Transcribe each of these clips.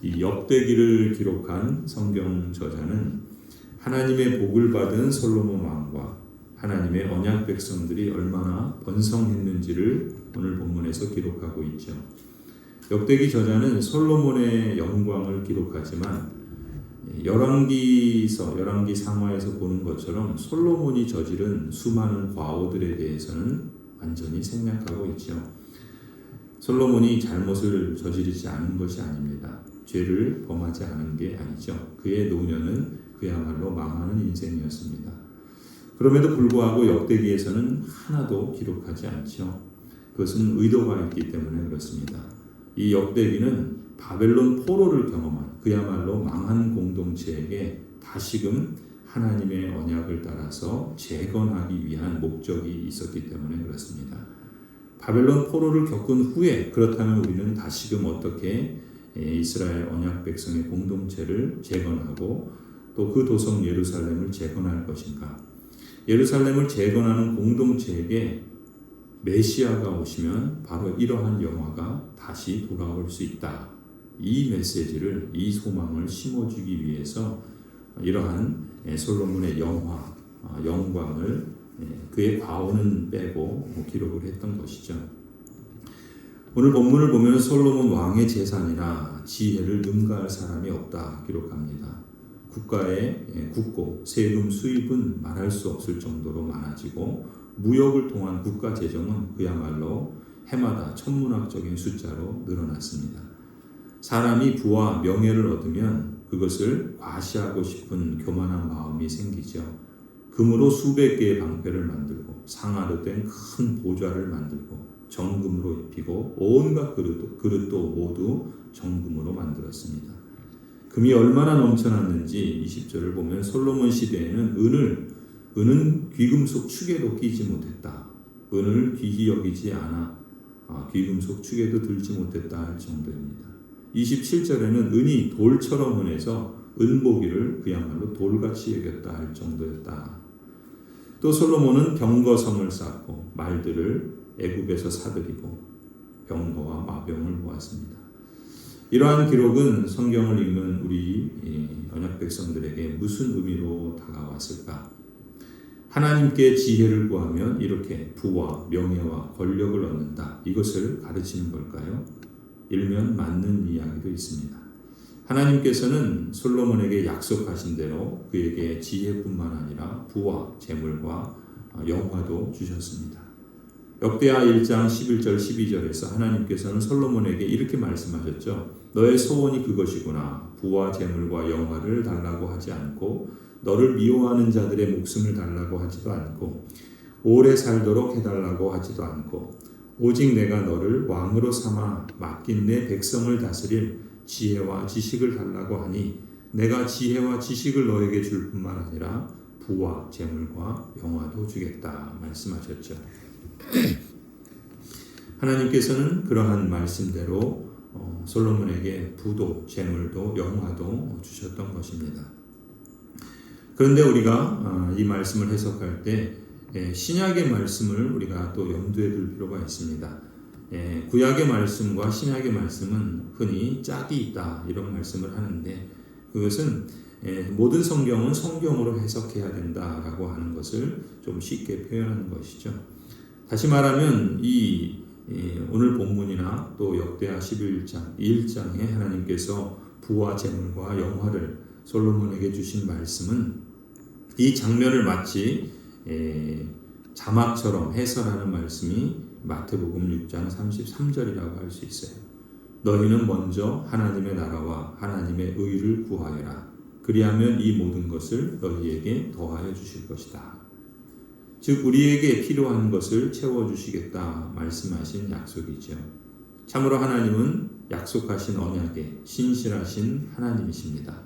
이 역대기를 기록한 성경 저자는 하나님의 복을 받은 솔로몬 왕과 하나님의 언약 백성들이 얼마나 번성했는지를 오늘 본문에서 기록하고 있죠. 역대기 저자는 솔로몬의 영광을 기록하지만 열왕기 상하에서 보는 것처럼 솔로몬이 저지른 수많은 과오들에 대해서는 완전히 생략하고 있죠. 솔로몬이 잘못을 저지르지 않은 것이 아닙니다. 죄를 범하지 않은 게 아니죠. 그의 노년은 그야말로 망하는 인생이었습니다. 그럼에도 불구하고 역대기에서는 하나도 기록하지 않죠. 그것은 의도가 있기 때문에 그렇습니다. 이 역대기는 바벨론 포로를 경험한 그야말로 망한 공동체에게 다시금 하나님의 언약을 따라서 재건하기 위한 목적이 있었기 때문에 그렇습니다. 바벨론 포로를 겪은 후에 그렇다면 우리는 다시금 어떻게 이스라엘 언약 백성의 공동체를 재건하고 또 그 도성 예루살렘을 재건할 것인가? 예루살렘을 재건하는 공동체에게 메시아가 오시면 바로 이러한 영화가 다시 돌아올 수 있다. 이 메시지를, 이 소망을 심어주기 위해서 이러한 솔로몬의 영광을 그의 과오는 빼고 기록을 했던 것이죠. 오늘 본문을 보면 솔로몬 왕의 재산이나 지혜를 능가할 사람이 없다 기록합니다. 국가의 국고, 세금 수입은 말할 수 없을 정도로 많아지고 무역을 통한 국가 재정은 그야말로 해마다 천문학적인 숫자로 늘어났습니다. 사람이 부와 명예를 얻으면 그것을 과시하고 싶은 교만한 마음이 생기죠. 금으로 수백 개의 방패를 만들고 상아로 된 큰 보좌를 만들고 정금으로 입히고 온갖 그릇도 모두 정금으로 만들었습니다. 금이 얼마나 넘쳐났는지 20절을 보면 솔로몬 시대에는 은은 귀금속 축에도 끼지 못했다. 은을 귀히 여기지 않아 귀금속 축에도 들지 못했다 할 정도입니다. 27절에는 은이 돌처럼 흔해서 은보기를 그야말로 돌같이 여겼다 할 정도였다. 또 솔로몬은 병거성을 쌓고 말들을 애굽에서 사들이고 병거와 마병을 모았습니다. 이러한 기록은 성경을 읽는 우리 언약 백성들에게 무슨 의미로 다가왔을까? 하나님께 지혜를 구하면 이렇게 부와 명예와 권력을 얻는다. 이것을 가르치는 걸까요? 일면 맞는 이야기도 있습니다. 하나님께서는 솔로몬에게 약속하신 대로 그에게 지혜뿐만 아니라 부와 재물과 영화도 주셨습니다. 역대하 1장 11절 12절에서 하나님께서는 솔로몬에게 이렇게 말씀하셨죠. 너의 소원이 그것이구나. 부와 재물과 영화를 달라고 하지 않고 너를 미워하는 자들의 목숨을 달라고 하지도 않고 오래 살도록 해달라고 하지도 않고 오직 내가 너를 왕으로 삼아 맡긴 내 백성을 다스릴 지혜와 지식을 달라고 하니 내가 지혜와 지식을 너에게 줄 뿐만 아니라 부와 재물과 영화도 주겠다 말씀하셨죠. 하나님께서는 그러한 말씀대로 솔로몬에게 부도 재물도 영화도 주셨던 것입니다. 그런데 우리가 이 말씀을 해석할 때 신약의 말씀을 우리가 또 염두에 둘 필요가 있습니다. 구약의 말씀과 신약의 말씀은 흔히 짝이 있다 이런 말씀을 하는데 그것은 모든 성경은 성경으로 해석해야 된다라고 하는 것을 좀 쉽게 표현하는 것이죠. 다시 말하면 오늘 본문이나 또 역대하 1장에 하나님께서 부와 재물과 영화를 솔로몬에게 주신 말씀은 이 장면을 마치 자막처럼 해설하는 말씀이 마태복음 6장 33절이라고 할 수 있어요. 너희는 먼저 하나님의 나라와 하나님의 의를 구하여라. 그리하면 이 모든 것을 너희에게 더하여 주실 것이다. 즉 우리에게 필요한 것을 채워주시겠다 말씀하신 약속이죠. 참으로 하나님은 약속하신 언약에 신실하신 하나님이십니다.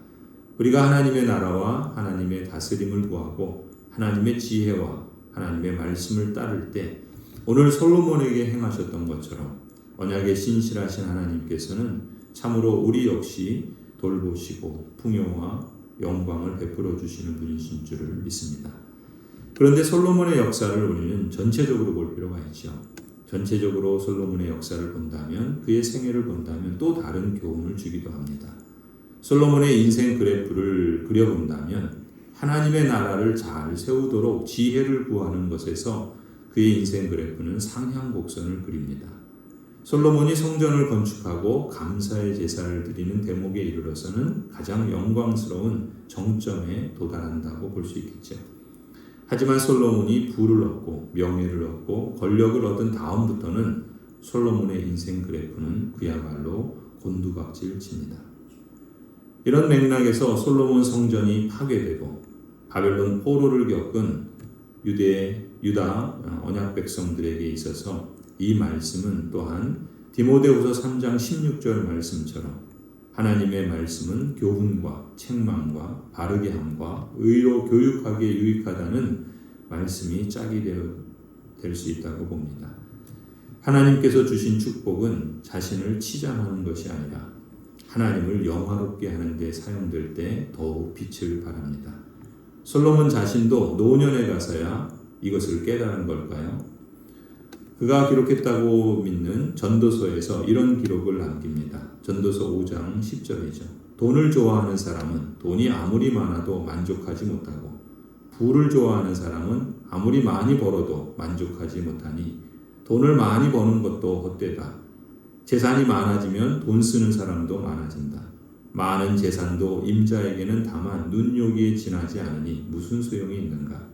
우리가 하나님의 나라와 하나님의 다스림을 구하고 하나님의 지혜와 하나님의 말씀을 따를 때 오늘 솔로몬에게 행하셨던 것처럼 언약에 신실하신 하나님께서는 참으로 우리 역시 돌보시고 풍요와 영광을 베풀어 주시는 분이신 줄을 믿습니다. 그런데 솔로몬의 역사를 우리는 전체적으로 볼 필요가 있죠. 전체적으로 솔로몬의 역사를 본다면 그의 생애를 본다면 또 다른 교훈을 주기도 합니다. 솔로몬의 인생 그래프를 그려본다면 하나님의 나라를 잘 세우도록 지혜를 구하는 것에서 그의 인생 그래프는 상향곡선을 그립니다. 솔로몬이 성전을 건축하고 감사의 제사를 드리는 대목에 이르러서는 가장 영광스러운 정점에 도달한다고 볼 수 있겠죠. 하지만 솔로몬이 부를 얻고 명예를 얻고 권력을 얻은 다음부터는 솔로몬의 인생 그래프는 그야말로 곤두박질 칩니다. 이런 맥락에서 솔로몬 성전이 파괴되고 바벨론 포로를 겪은 유다 언약 백성들에게 있어서 이 말씀은 또한 디모데후서 3장 16절 말씀처럼 하나님의 말씀은 교훈과 책망과 바르게 함과 의로 교육하기에 유익하다는 말씀이 짝이 될 수 있다고 봅니다. 하나님께서 주신 축복은 자신을 치장하는 것이 아니라 하나님을 영화롭게 하는 데 사용될 때 더욱 빛을 발합니다. 솔로몬 자신도 노년에 가서야 이것을 깨달은 걸까요? 그가 기록했다고 믿는 전도서에서 이런 기록을 남깁니다. 전도서 5장 10절이죠. 돈을 좋아하는 사람은 돈이 아무리 많아도 만족하지 못하고 부를 좋아하는 사람은 아무리 많이 벌어도 만족하지 못하니 돈을 많이 버는 것도 헛되다. 재산이 많아지면 돈 쓰는 사람도 많아진다. 많은 재산도 임자에게는 다만 눈요기에 지나지 않으니 무슨 소용이 있는가.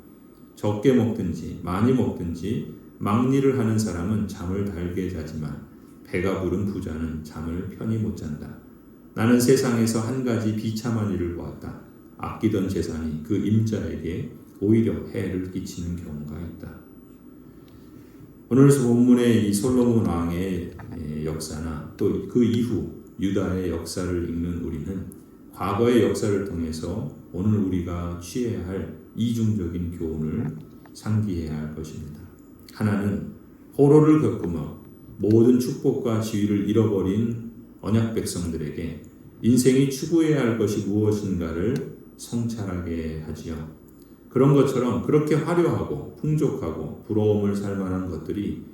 적게 먹든지 많이 먹든지 막리를 하는 사람은 잠을 달게 자지만 배가 부른 부자는 잠을 편히 못 잔다. 나는 세상에서 한 가지 비참한 일을 보았다. 아끼던 재산이 그 임자에게 오히려 해를 끼치는 경우가 있다. 오늘 본문의 이 솔로몬 왕의 역사나 또 그 이후 유다의 역사를 읽는 우리는 과거의 역사를 통해서 오늘 우리가 취해야 할 이중적인 교훈을 상기해야 할 것입니다. 하나는 포로를 겪으며 모든 축복과 지위를 잃어버린 언약 백성들에게 인생이 추구해야 할 것이 무엇인가를 성찰하게 하지요. 그런 것처럼 그렇게 화려하고 풍족하고 부러움을 살 만한 것들이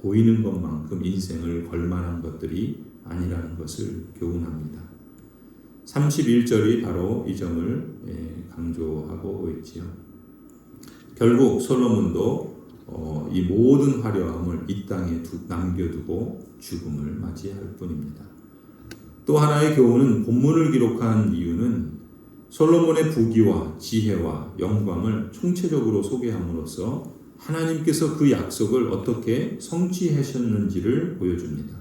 보이는 것만큼 인생을 걸 만한 것들이 아니라는 것을 교훈합니다. 31절이 바로 이 점을 강조하고 있지요. 결국 솔로몬도 이 모든 화려함을 이 땅에 남겨두고 죽음을 맞이할 뿐입니다. 또 하나의 교훈은 본문을 기록한 이유는 솔로몬의 부귀와 지혜와 영광을 총체적으로 소개함으로써 하나님께서 그 약속을 어떻게 성취하셨는지를 보여줍니다.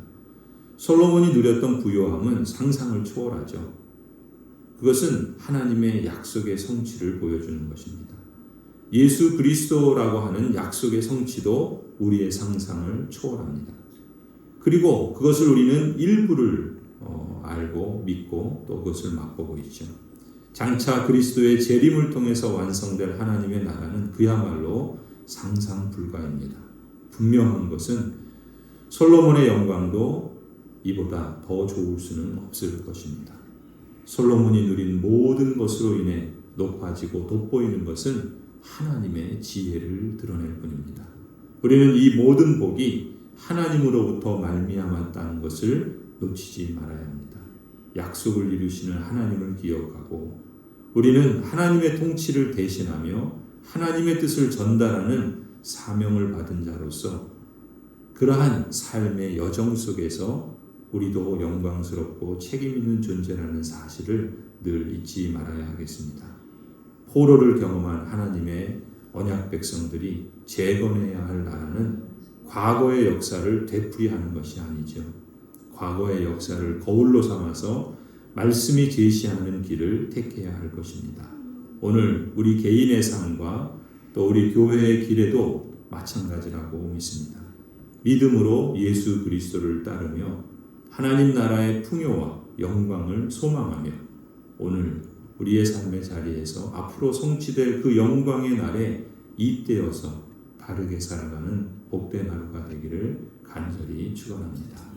솔로몬이 누렸던 부요함은 상상을 초월하죠. 그것은 하나님의 약속의 성취를 보여주는 것입니다. 예수 그리스도라고 하는 약속의 성취도 우리의 상상을 초월합니다. 그리고 그것을 우리는 일부를 알고 믿고 또 그것을 맛보고 있죠. 장차 그리스도의 재림을 통해서 완성될 하나님의 나라는 그야말로 상상 불가입니다. 분명한 것은 솔로몬의 영광도 이보다 더 좋을 수는 없을 것입니다. 솔로몬이 누린 모든 것으로 인해 높아지고 돋보이는 것은 하나님의 지혜를 드러낼 뿐입니다. 우리는 이 모든 복이 하나님으로부터 말미암았다는 것을 놓치지 말아야 합니다. 약속을 이루시는 하나님을 기억하고 우리는 하나님의 통치를 대신하며 하나님의 뜻을 전달하는 사명을 받은 자로서 그러한 삶의 여정 속에서 우리도 영광스럽고 책임있는 존재라는 사실을 늘 잊지 말아야 하겠습니다. 포로를 경험한 하나님의 언약 백성들이 재건해야 할 나라는 과거의 역사를 되풀이하는 것이 아니죠. 과거의 역사를 거울로 삼아서 말씀이 제시하는 길을 택해야 할 것입니다. 오늘 우리 개인의 삶과 또 우리 교회의 길에도 마찬가지라고 믿습니다. 믿음으로 예수 그리스도를 따르며 하나님 나라의 풍요와 영광을 소망하며 오늘 우리의 삶의 자리에서 앞으로 성취될 그 영광의 날에 잇대어서 바르게 살아가는 복된 하루가 되기를 간절히 축원합니다.